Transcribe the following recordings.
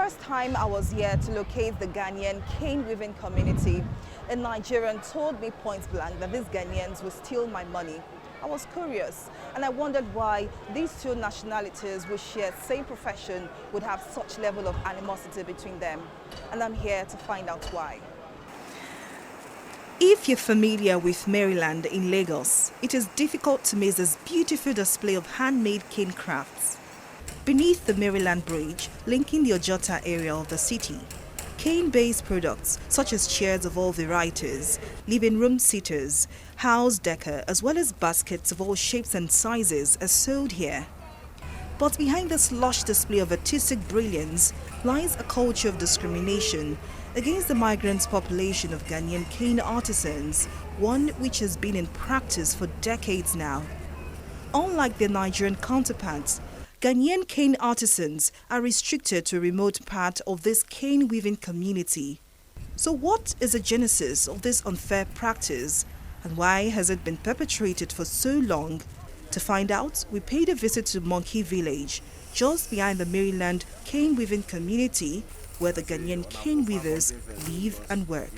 first time I was here to locate the Ghanaian cane weaving community, a Nigerian told me point blank that these Ghanaians will steal my money. I was curious and I wondered why these two nationalities who share the same profession would have such level of animosity between them. And I'm here to find out why. If you're familiar with Maryland in Lagos, it is difficult to miss this beautiful display of handmade cane crafts. Beneath the Maryland Bridge, linking the Ojota area of the city, cane-based products such as chairs of all varieties, living room seaters, house decor, as well as baskets of all shapes and sizes are sold here. But behind this lush display of artistic brilliance lies a culture of discrimination against the migrant population of Ghanaian cane artisans, one which has been in practice for decades now. Unlike their Nigerian counterparts, Ghanaian cane artisans are restricted to a remote part of this cane weaving community. So what is the genesis of this unfair practice and why has it been perpetrated for so long? To find out, we paid a visit to Monkey Village, just behind the Maryland cane weaving community where the Ghanaian cane weavers live and work.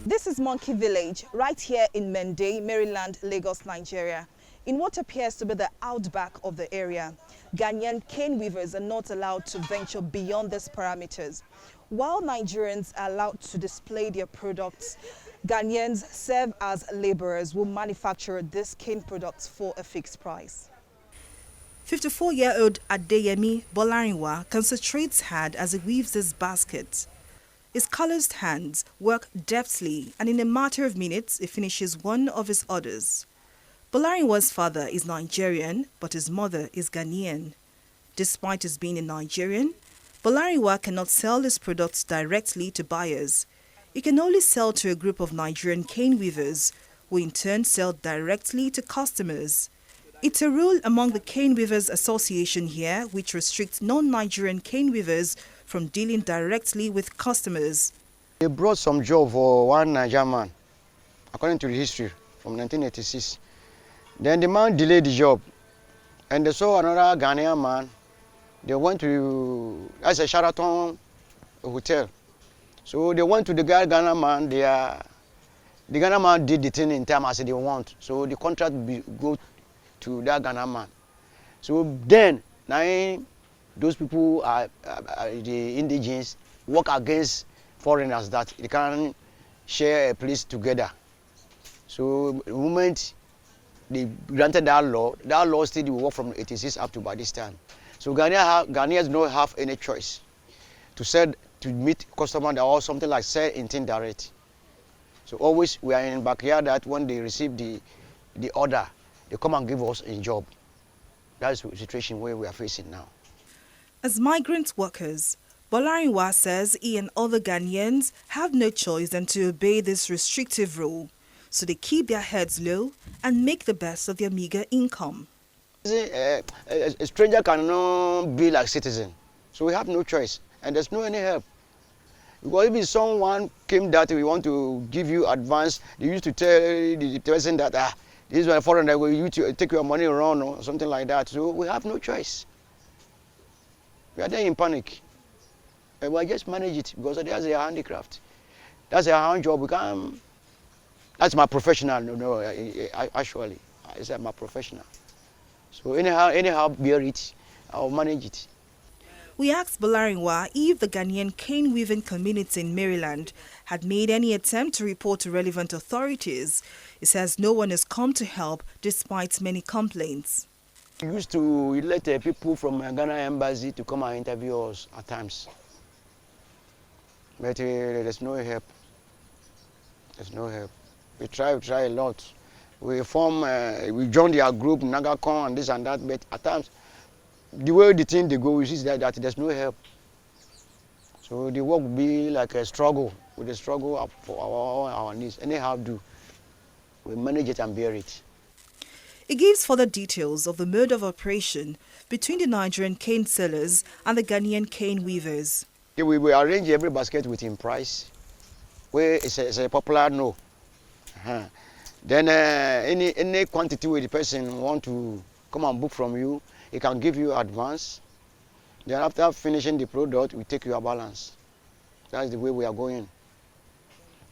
This is Monkey Village, right here in Mende, Maryland, Lagos, Nigeria. In what appears to be the outback of the area, Ghanaian cane weavers are not allowed to venture beyond these parameters. While Nigerians are allowed to display their products, Ghanaians serve as laborers who manufacture these cane products for a fixed price. 54-year-old Adeyemi Bolarinwa concentrates hard as he weaves this basket. His calloused hands work deftly, and in a matter of minutes, he finishes one of his orders. Bolarinwa's father is Nigerian, but his mother is Ghanaian. Despite his being a Nigerian, Bolarinwa cannot sell his products directly to buyers. He can only sell to a group of Nigerian cane weavers, who in turn sell directly to customers. It's a rule among the Cane Weavers Association here which restricts non-Nigerian cane weavers from dealing directly with customers. They brought some job for one Nigerian man, according to the history, from 1986. Then the man delayed the job, and they saw another Ghanaian man. They went to, that's a Sheraton hotel. So they went to the Ghanaian man. The Ghanaian man did the thing in time as they want. So the contract go to that Ghanaian man. So then, those people are the indigenes work against foreigners that they can share a place together. So the moment they granted that law still will work from 86 up to by this time. So Ghanaians don't have any choice to meet customers or something like sell in direct. So always we are in backyard that when they receive the order, they come and give us a job. That's the situation where we are facing now. As migrant workers, Bolarinwa says he and other Ghanaians have no choice than to obey this restrictive rule. So they keep their heads low and make the best of their meager income. A stranger cannot be like citizen, so we have no choice, and there's no any help. Because if someone came that we want to give you advance, they used to tell the person that this is a foreigner, you to take your money around or something like that. So we have no choice. We are there in panic, and we just manage it because that's a handicraft. That's a hand job. We can't. That's my professional, actually. It's my professional. So anyhow, bear it, I'll manage it. We asked Bolarinwa if the Ghanaian cane weaving community in Maryland had made any attempt to report to relevant authorities. He says no one has come to help despite many complaints. We used to let people from Ghana embassy to come and interview us at times. But there's no help. There's no help. We try a lot. We join their group, Nagacon and this and that, but at times, the way the thing they go, we see that there's no help. So the work will be like a struggle, with a struggle for our needs. Anyhow we manage it and bear it. It gives further details of the mode of operation between the Nigerian cane sellers and the Ghanaian cane weavers. We arrange every basket within price, where it's a popular no. Then any quantity where the person want to come and book from you, he can give you advance. Then after finishing the product, we take your balance. That's the way we are going.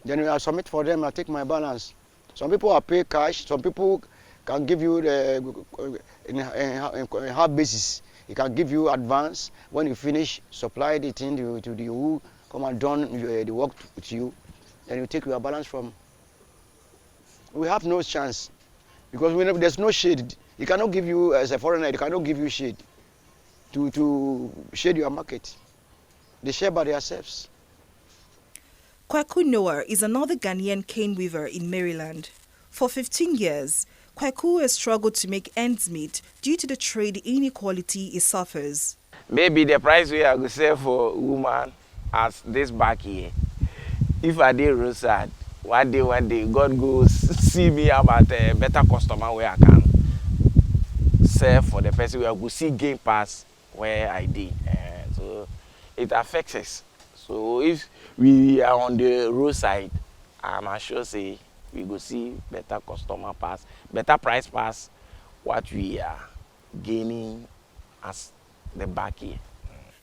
Then I submit for them, I take my balance. Some people are pay cash, some people can give you in half basis. He can give you advance. When you finish, supply the thing to the who come and done the work with you. Then you take your balance from. We have no chance because there's no shade. He cannot give you, as a foreigner, he cannot give you shade to shade your market. They share by themselves. Kwaku Noah is another Ghanaian cane weaver in Maryland. For 15 years, Kwaku has struggled to make ends meet due to the trade inequality he suffers. Maybe the price we are going to sell for woman as this back here. If I did roadside, one day, God goes see me about a better customer where I can sell for the person where I go see gain pass where I did. So it affects us. So if we are on the roadside, I'm sure say we go see better customer pass, better price pass what we are gaining as the back here.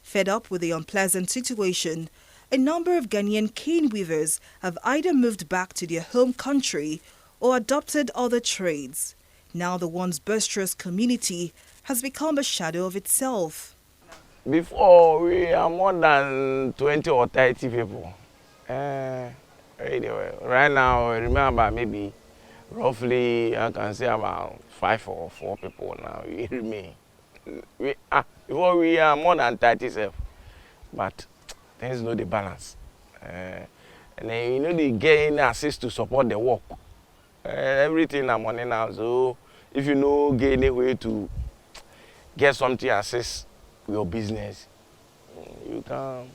Fed up with the unpleasant situation, a number of Ghanaian cane weavers have either moved back to their home country or adopted other trades. Now the once boisterous community has become a shadow of itself. Before, we are more than 20 or 30 people. Right now, I remember maybe roughly, I can say about 5 or 4 people now. We remain. Before we are more than 37, but things know the balance. And then, they get assist to support the work. Everything I'm on now, so if you know get any way to get something assist your business, you can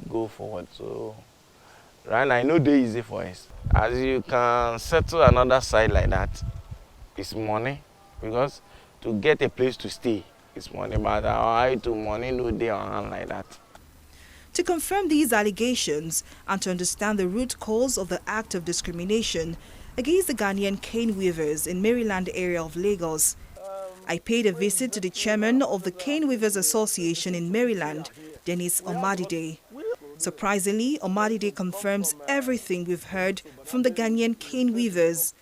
go forward. So right now, I know they're easy for us. As you can settle another side like that, it's money, because to get a place to stay, it's money, but how to money no day on hand like that. To confirm these allegations and to understand the root cause of the act of discrimination against the Ghanaian cane weavers in Maryland area of Lagos, I paid a visit to the chairman of the Cane Weavers Association in Maryland, Dennis Omadide. Surprisingly, Omadide confirms everything we've heard from the Ghanaian cane weavers.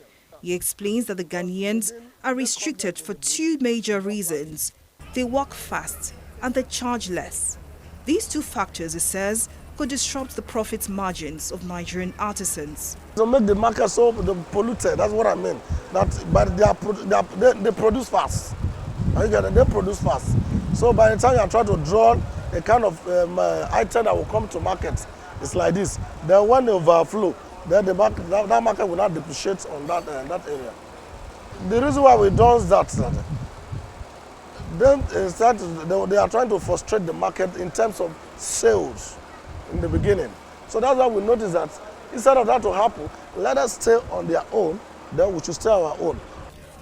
He explains that the Ghanaians are restricted for 2 major reasons. They work fast and they charge less. These 2 factors, he says, could disrupt the profit margins of Nigerian artisans. To make the market so polluted, that's what I mean. But they produce fast. They produce fast. So by the time you are trying to draw a kind of item that will come to market, it's like this. Then when they overflow, then the market, that market will not depreciate on that area. The reason why we do that, then they are trying to frustrate the market in terms of sales in the beginning. So that's why we notice that instead of that to happen, let us stay on their own, then we should stay on our own.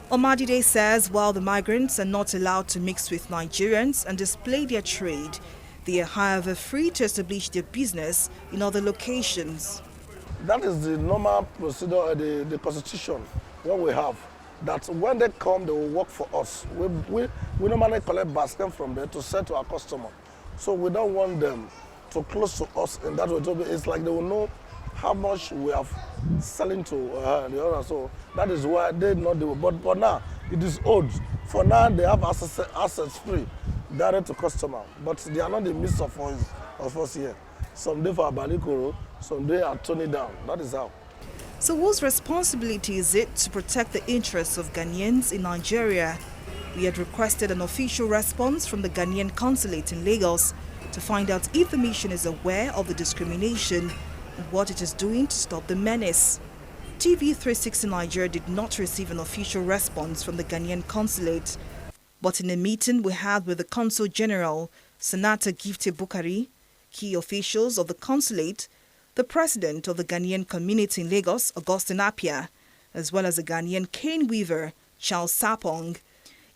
Omadide says while the migrants are not allowed to mix with Nigerians and display their trade, they are however free to establish their business in other locations. That is the normal procedure, the constitution, what we have. That when they come, they will work for us. We normally collect basket from there to sell to our customer. So we don't want them to close to us in that way. It's like they will know how much we have selling to the other. So that is why they not do it. But now it is old. For now they have assets free, direct to customer. But they are not the midst of us here. Some day for Abalikoro, some day are turning down. That is how. So whose responsibility is it to protect the interests of Ghanaians in Nigeria? We had requested an official response from the Ghanaian Consulate in Lagos to find out if the mission is aware of the discrimination and what it is doing to stop the menace. TV360 Nigeria did not receive an official response from the Ghanaian Consulate, but in a meeting we had with the Consul General, Senator Gifte Bukari, key officials of the Consulate, the president of the Ghanaian community in Lagos, Augustine Appiah, as well as the Ghanaian cane weaver, Charles Sapong,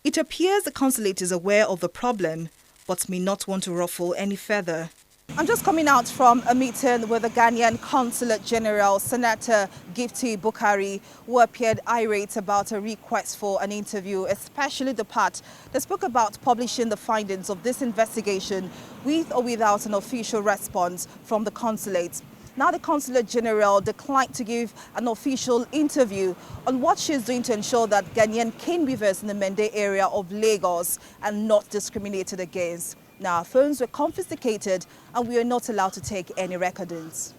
it appears the Consulate is aware of the problem, but may not want to ruffle any further. I'm just coming out from a meeting with the Ghanaian Consulate General, Senator Gifty Bukari, who appeared irate about a request for an interview, especially the part that spoke about publishing the findings of this investigation with or without an official response from the consulate. Now the Consulate General declined to give an official interview on what she's doing to ensure that Ghanaian cane weavers in the Mende area of Lagos are not discriminated against. Now, our phones were confiscated and we are not allowed to take any recordings.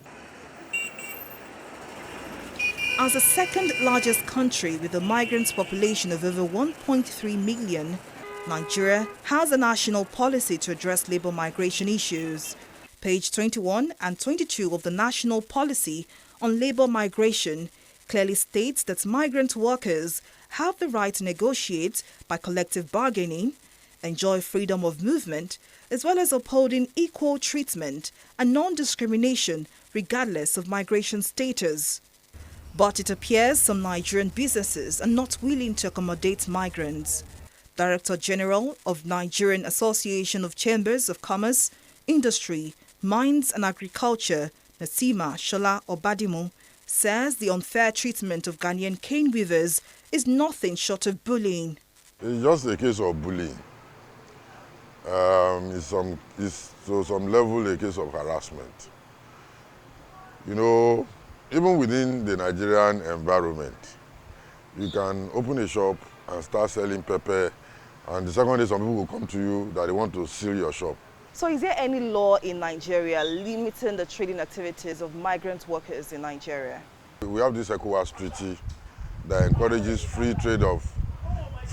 As the second largest country with a migrant population of over 1.3 million, Nigeria has a national policy to address labor migration issues. Page 21 and 22 of the National Policy on Labor Migration clearly states that migrant workers have the right to negotiate by collective bargaining, enjoy freedom of movement, as well as upholding equal treatment and non-discrimination regardless of migration status. But it appears some Nigerian businesses are not willing to accommodate migrants. Director General of Nigerian Association of Chambers of Commerce, Industry, Mines and Agriculture, Nasima Shola Obadimu, says the unfair treatment of Ghanaian cane weavers is nothing short of bullying. It's just a case of bullying. It's to some level a case of harassment. You know, even within the Nigerian environment, you can open a shop and start selling pepper, and the second day some people will come to you that they want to seal your shop. So is there any law in Nigeria limiting the trading activities of migrant workers in Nigeria? We have this ECOWAS treaty that encourages free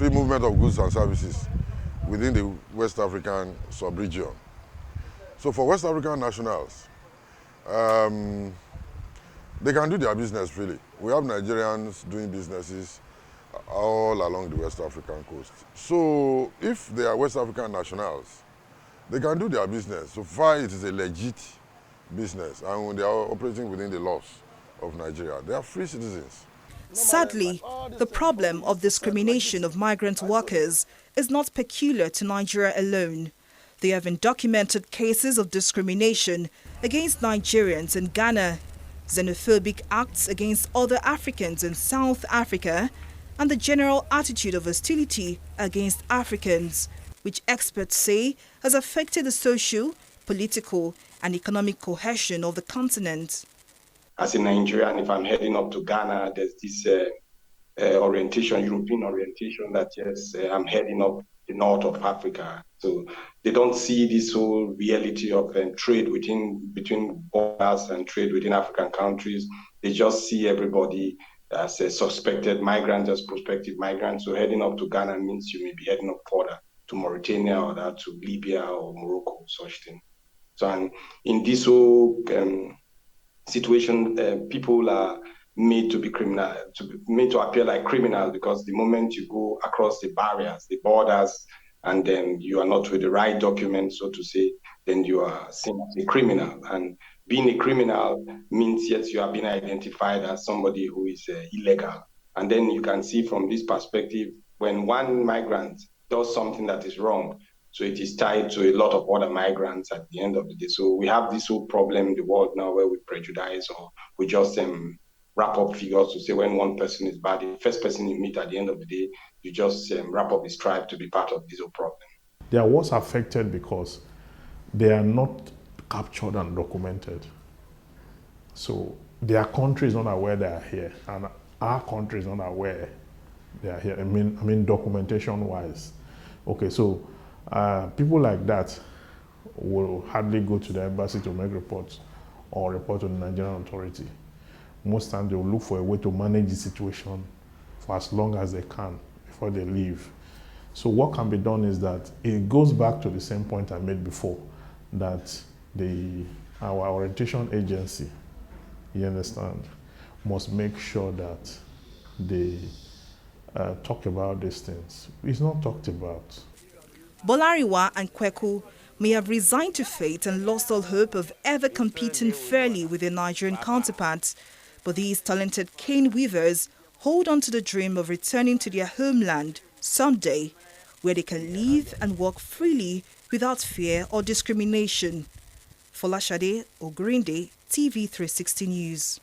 movement of goods and services within the West African sub-region. So for West African nationals, they can do their business freely. We have Nigerians doing businesses all along the West African coast. So if they are West African nationals, they can do their business. So far it is a legit business, and when they are operating within the laws of Nigeria, they are free citizens. Sadly, the problem of discrimination of migrant workers is not peculiar to Nigeria alone. There have been documented cases of discrimination against Nigerians in Ghana, xenophobic acts against other Africans in South Africa, and the general attitude of hostility against Africans, which experts say has affected the social, political, and economic cohesion of the continent. As a Nigerian, if I'm heading up to Ghana, there's this orientation, European orientation, that yes, I'm heading up the north of Africa. So they don't see this whole reality of trade between borders and trade within African countries. They just see everybody as a suspected migrant, as prospective migrants. So heading up to Ghana means you may be heading up further to Mauritania or that to Libya or Morocco, such thing. So and in this whole situation, people are made to be criminal, made to appear like criminals, because the moment you go across the barriers, the borders, and then you are not with the right documents, so to say, then you are seen as a criminal. And being a criminal means, yes, you are being identified as somebody who is illegal. And then you can see from this perspective, when one migrant does something that is wrong, so it is tied to a lot of other migrants at the end of the day. So we have this whole problem in the world now where we prejudice, or we just wrap up figures to say when one person is bad, the first person you meet at the end of the day, you just wrap up his tribe to be part of this whole problem. They are worse affected because they are not captured and documented. So their country is not aware they are here, and our country is not aware they are here. I mean documentation-wise. Okay, so people like that will hardly go to the embassy to make reports or report to the Nigerian authority. Most times they will look for a way to manage the situation for as long as they can before they leave. So what can be done is that it goes back to the same point I made before, that our orientation agency, you understand, must make sure that they talk about these things. It's not talked about. Bolariwa and Kweku may have resigned to fate and lost all hope of ever competing fairly with their Nigerian counterparts, but these talented cane weavers hold on to the dream of returning to their homeland someday, where they can live and work freely without fear or discrimination. Folashade Ogurinde, TV360 News.